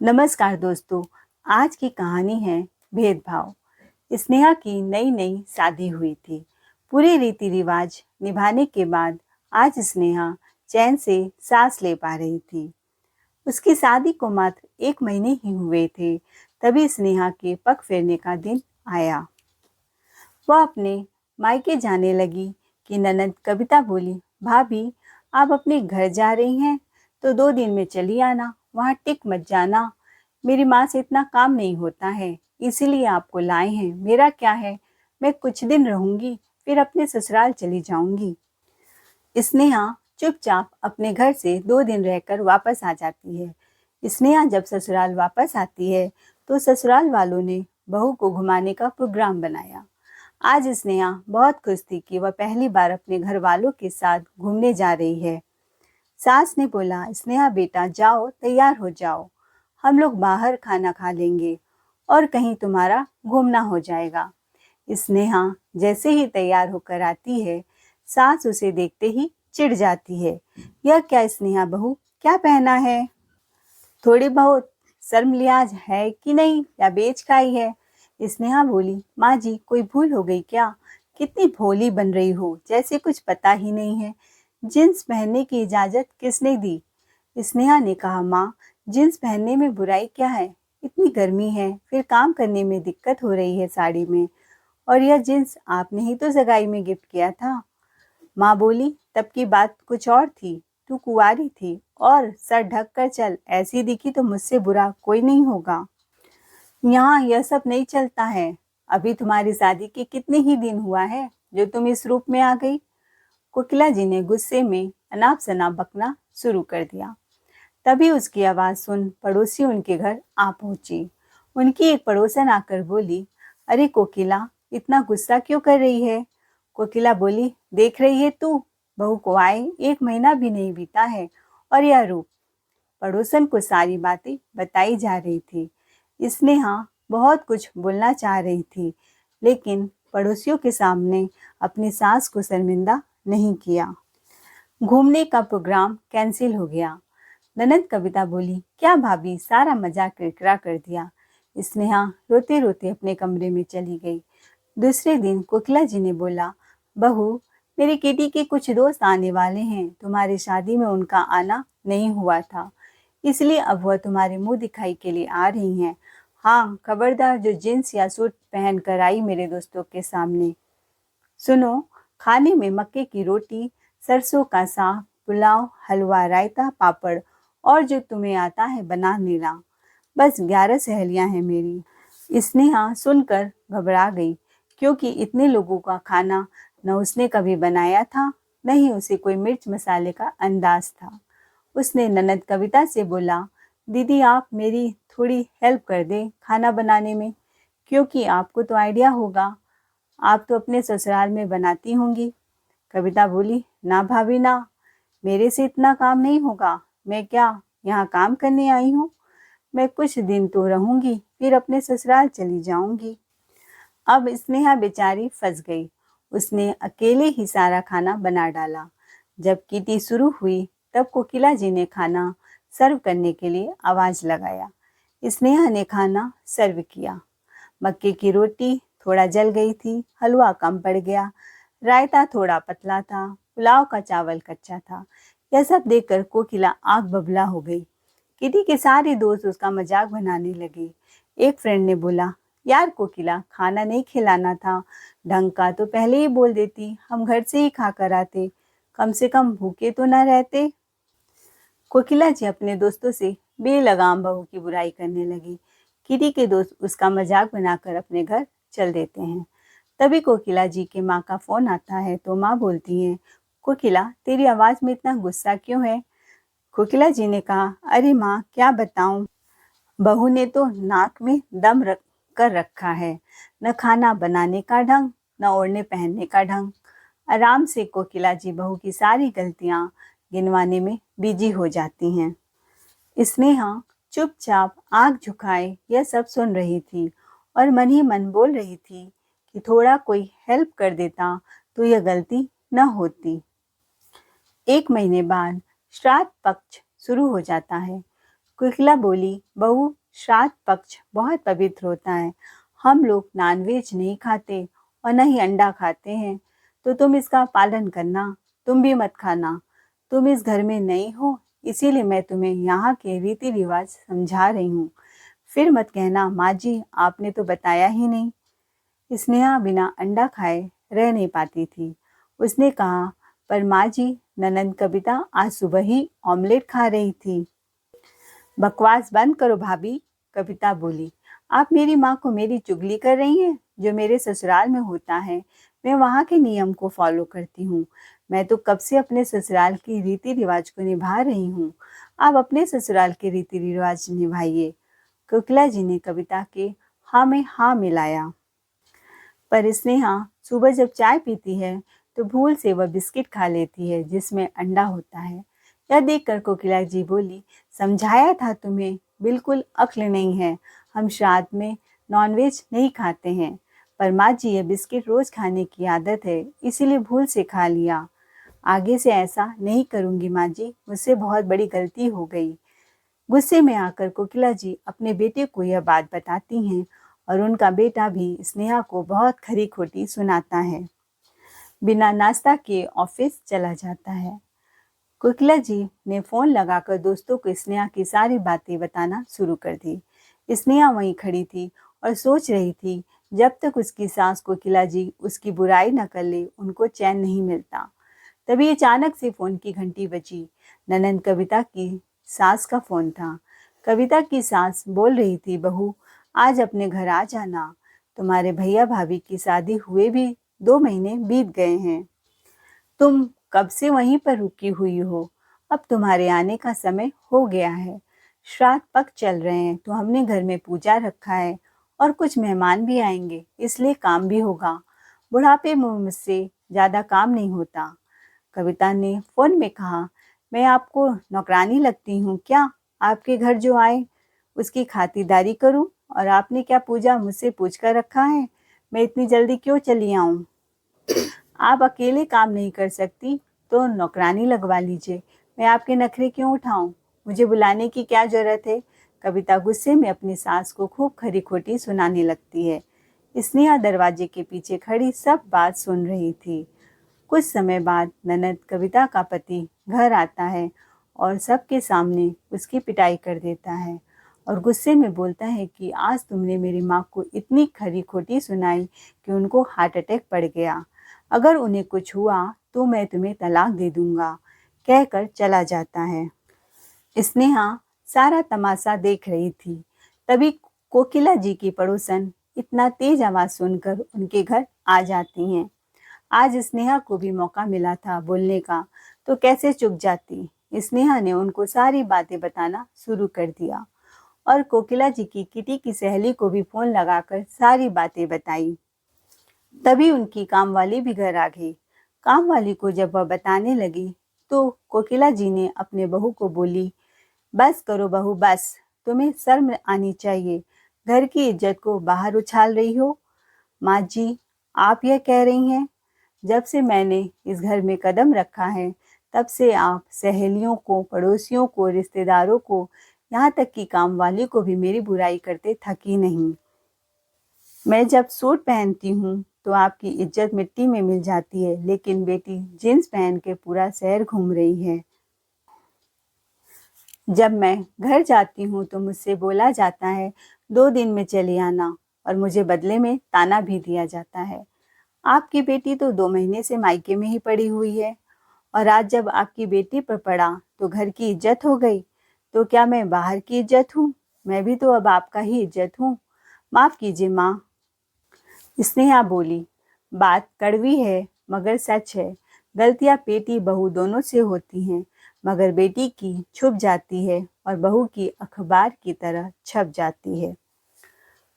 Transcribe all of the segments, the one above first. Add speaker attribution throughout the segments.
Speaker 1: नमस्कार दोस्तों। आज की कहानी है भेदभाव। स्नेहा की नई नई शादी हुई थी। पूरे रीति रिवाज निभाने के बाद आज स्नेहा चैन से सांस ले पा रही थी। उसकी शादी को मात्र 1 महीने ही हुए थे, तभी स्नेहा के पग फेरने का दिन आया। वह अपने मायके जाने लगी कि ननद कविता बोली, भाभी आप अपने घर जा रही हैं तो 2 दिन में चली आना, वहाँ टिक मत जाना। मेरी माँ से इतना काम नहीं होता है, इसीलिए आपको लाए हैं। मेरा क्या है, मैं कुछ दिन रहूंगी, फिर अपने ससुराल चली जाऊंगी। स्नेहा चुपचाप अपने घर से 2 दिन रहकर वापस आ जाती है। स्नेहा जब ससुराल वापस आती है तो ससुराल वालों ने बहू को घुमाने का प्रोग्राम बनाया। आज स्नेहा बहुत खुश थी कि वह पहली बार अपने घर वालों के साथ घूमने जा रही है। सास ने बोला, स्नेहा बेटा जाओ, तैयार हो जाओ, हम लोग बाहर खाना खा लेंगे और कहीं तुम्हारा घूमना हो जाएगा। स्नेहा जैसे ही तैयार होकर आती है, सास उसे देखते ही चिढ़ जाती है। यह क्या स्नेहा बहू, क्या पहना है? थोड़ी बहुत शर्म लिहाज है कि नहीं, या बेच खाई है? स्नेहा बोली, माँ जी कोई भूल हो गई क्या? कितनी भोली बन रही हो, जैसे कुछ पता ही नहीं है। जींस पहनने की इजाजत किसने दी? स्नेहा ने कहा, माँ जींस पहनने में बुराई क्या है? इतनी गर्मी है, फिर काम करने में दिक्कत हो रही है साड़ी में। और यह जींस आपने ही तो सगाई में गिफ्ट किया था। माँ बोली, तब की बात कुछ और थी, तू कुंवारी थी और सर ढक कर चल, ऐसी दिखी तो मुझसे बुरा कोई नहीं होगा। यहाँ यह सब नहीं चलता है। अभी तुम्हारी शादी के कितने ही दिन हुआ है जो तुम इस रूप में आ गई। कोकिला जी ने गुस्से में अनाप शनाप बकना शुरू कर दिया। तभी उसकी आवाज सुन पड़ोसी उनके घर आ पहुंची। उनकी एक पड़ोसन आकर बोली, अरे कोकिला, इतना गुस्सा क्यों कर रही है? कोकिला बोली, देख रही है तू, बहू को आए 1 महीना भी नहीं बीता है और यह रूप। पड़ोसन को सारी बातें बताई जा रही थी। स्नेहा बहुत कुछ बोलना चाह रही थी, लेकिन पड़ोसियों के सामने अपनी सास को शर्मिंदा नहीं किया। घूमने का प्रोग्राम कैंसिल हो गया। ननद कविता बोली, क्या भाभी, सारा मजाक किरकिरा कर दिया। स्नेहा रोते रोते अपने कमरे में चली गई। दूसरे दिन कोकिला जी ने बोला, बहू मेरी किटी के कुछ दोस्त आने वाले हैं, तुम्हारी शादी में उनका आना नहीं हुआ था, इसलिए अब वह तुम्हारे मुंह दिखाई के लिए आ रही हैं। हाँ, खबरदार जो जींस या सूट पहन कर आई मेरे दोस्तों के सामने। सुनो, खाने में मक्के की रोटी, सरसों का साग, पुलाव, हलवा, रायता, पापड़ और जो तुम्हें आता है बना लेना। बस 11 सहेलियां हैं मेरी। स्नेहा सुनकर घबरा गई, क्योंकि इतने लोगों का खाना न उसने कभी बनाया था, न ही उसे कोई मिर्च मसाले का अंदाज था। उसने ननद कविता से बोला, दीदी आप मेरी थोड़ी हेल्प कर दें खाना बनाने में, क्योंकि आपको तो आइडिया होगा, आप तो अपने ससुराल में बनाती होंगी। कविता बोली, ना भाभी ना, मेरे से इतना काम नहीं होगा। मैं क्या यहाँ काम करने आई हूँ? मैं कुछ दिन तो रहूंगी, फिर अपने ससुराल चली जाऊंगी। अब स्नेहा बेचारी फंस गई। उसने अकेले ही सारा खाना बना डाला। जब किटी शुरू हुई तब कोकिला जी ने खाना सर्व करने के लिए आवाज लगाया। स्नेहा ने खाना सर्व किया। मक्के की रोटी थोड़ा जल गई थी, हलवा कम पड़ गया, रायता थोड़ा पतला था, पुलाव का चावल कच्चा था। यह सब देखकर कोकिला आग बबूला हो गई। किटी के सारे दोस्त उसका मजाक बनाने लगे। एक फ्रेंड ने बोला, यार कोकिला, खाना नहीं खिलाना था, ढंग का तो पहले ही बोल देती, हम घर से ही खा कर आते, कम से कम भूखे तो न रहते। कोकिला जी अपने दोस्तों से बेलगाम बहू की बुराई करने लगी। किटी के दोस्त उसका मजाक बनाकर अपने घर चल देते हैं। तभी कोकिला जी के माँ का फोन आता है तो माँ बोलती है, कोकिला तेरी आवाज में इतना गुस्सा क्यों है? कोकिला जी ने कहा, अरे माँ क्या बताऊं, बहू ने तो नाक में दम रख कर रखा है, न खाना बनाने का ढंग, न ओढ़ने पहनने का ढंग। आराम से कोकिला जी बहू की सारी गलतियां गिनवाने में बिजी हो जाती हैं। स्नेहा चुपचाप आंख झुकाए यह सब सुन रही थी और मन ही मन बोल रही थी कि थोड़ा कोई हेल्प कर देता तो यह गलती न होती। 1 महीने बाद श्राद्ध पक्ष शुरू हो जाता है। कोकिला बोली, बहू, श्राद्ध पक्ष बहुत पवित्र होता है। हम लोग नॉनवेज नहीं खाते और न ही अंडा खाते हैं, तो तुम इसका पालन करना। तुम भी मत खाना। तुम इस घर में नई हो, इसीलिए मैं तुम्हें यहाँ के रीति रिवाज समझा रही हूँ। फिर मत कहना, माँ जी आपने तो बताया ही नहीं। स्नेहा बिना अंडा खाए रह नहीं पाती थी। उसने कहा, पर माँ जी, ननंद कविता आज सुबह ही ऑमलेट खा रही थी। बकवास बंद करो भाभी, कविता बोली। आप मेरी माँ को मेरी चुगली कर रही हैं। जो मेरे ससुराल में होता है, मैं वहाँ के नियम को फॉलो करती हूँ। मैं तो कब से अपने ससुराल की रीति रिवाज को निभा रही हूँ। आप अपने ससुराल के रीति रिवाज निभाइए। कोकिला जी ने कविता के हाँ में हाँ मिलाया। पर स्नेहा सुबह जब चाय पीती है तो भूल से वह बिस्किट खा लेती है जिसमें अंडा होता है। यह देखकर कोकिला जी बोली, समझाया था तुम्हें, बिल्कुल अक्ल नहीं है। हम श्राद्ध में नॉनवेज नहीं खाते हैं। पर माँ जी, यह बिस्किट रोज खाने की आदत है, इसीलिए भूल से खा लिया। आगे से ऐसा नहीं करूंगी माँ जी, मुझसे बहुत बड़ी गलती हो गई। गुस्से में आकर कोकिला जी अपने बेटे को यह बात बताती हैं और उनका बेटा भी स्नेहा को बहुत खरी खोटी सुनाता है। बिना नाश्ता के ऑफिस चला जाता है। कोकिला जी ने फोन लगाकर दोस्तों को स्नेहा की सारी बातें बताना शुरू कर दी। स्नेहा वहीं खड़ी थी और सोच रही थी, जब तक उसकी सास कोकिला जी उसकी बुराई न कर ले, उनको चैन नहीं मिलता। तभी अचानक से फोन की घंटी बजी। ननंद कविता की सास का फोन था। कविता की सास बोल रही थी, बहू आज अपने घर आ जाना। तुम्हारे भैया भाभी की शादी हुए भी 2 महीने बीत गए हैं। तुम कब से वहीं पर रुकी हुई हो। अब तुम्हारे आने का समय हो गया है। श्राद्ध पक चल रहे हैं, तो हमने घर में पूजा रखा है और कुछ मेहमान भी आएंगे, इसलिए काम भी होगा। बुढ़ापे में मुझसे ज़्यादा काम नहीं होता। कविता ने फोन में कहा, मैं आपको नौकरानी लगती हूँ क्या? आपके घर जो आए उसकी खातिरदारी करूँ? और आपने क्या पूजा मुझसे पूछ कर रखा है? मैं इतनी जल्दी क्यों चली आऊँ? आप अकेले काम नहीं कर सकती तो नौकरानी लगवा लीजिए। मैं आपके नखरे क्यों उठाऊं? मुझे बुलाने की क्या जरूरत है? कविता गुस्से में अपनी सास को खूब खरी खोटी सुनाने लगती है। स्नेहा दरवाजे के पीछे खड़ी सब बात सुन रही थी। कुछ समय बाद ननद कविता का पति घर आता है और सबके सामने उसकी पिटाई कर देता है और गुस्से में बोलता है कि आज तुमने मेरी माँ को इतनी खरी खोटी सुनाई कि उनको हार्ट अटैक पड़ गया। अगर उन्हें कुछ हुआ तो मैं तुम्हें तलाक दे दूंगा, कहकर चला जाता है। स्नेहा सारा तमाशा देख रही थी। तभी कोकिला जी की पड़ोसन इतना तेज आवाज सुनकर उनके घर आ जाती हैं। आज स्नेहा को भी मौका मिला था बोलने का, तो कैसे चुप जाती। स्नेहा ने उनको सारी बातें बताना शुरू कर दिया और कोकिला जी की किटी की सहेली को भी फोन लगाकर सारी बातें बताई। तभी उनकी कामवाली भी घर आ गई। कामवाली को जब वह बताने लगी तो कोकिला जी ने अपने बहू को बोली, बस करो बहू बस, तुम्हें शर्म आनी चाहिए। घर की इज्जत को बाहर उछाल रही हो। माँ जी, आप यह कह रही हैं? जब से मैंने इस घर में कदम रखा है तब से आप सहेलियों को, पड़ोसियों को, रिश्तेदारों को, यहाँ तक कि कामवाली को भी मेरी बुराई करते थकी नहीं। मैं जब सूट पहनती हूँ तो आपकी इज्जत मिट्टी में मिल जाती है, लेकिन बेटी जींस पहन के पूरा शहर घूम रही है। जब मैं घर जाती हूँ तो मुझसे बोला जाता है 2 दिन में चले आना और मुझे बदले में ताना भी दिया जाता है। आपकी बेटी तो 2 महीने से मायके में ही पड़ी हुई है और आज जब आपकी बेटी पर पड़ा तो घर की इज्जत हो गई। तो क्या मैं बाहर की इज्जत हूँ? मैं भी तो अब आपका ही इज्जत हूँ। माफ कीजिए माँ। स्नेहा बोली, बात कड़वी है मगर सच है। गलतियां बेटी बहू दोनों से होती हैं, मगर बेटी की छुप जाती है और बहू की अखबार की तरह छप जाती है।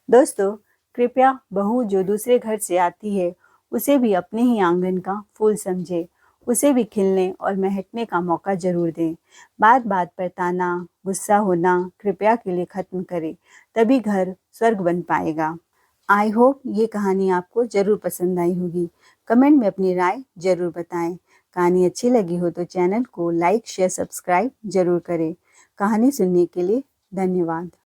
Speaker 1: दोस्तों, कृपया बहू जो दूसरे घर से आती है उसे भी अपने ही आंगन का फूल समझे। उसे भी खिलने और महकने का मौका जरूर दें। बात बात पर ताना, गुस्सा होना कृपया के लिए खत्म करें, तभी घर स्वर्ग बन पाएगा। आई होप ये कहानी आपको ज़रूर पसंद आई होगी। कमेंट में अपनी राय ज़रूर बताएं। कहानी अच्छी लगी हो तो चैनल को लाइक, शेयर, सब्सक्राइब ज़रूर करें। कहानी सुनने के लिए धन्यवाद।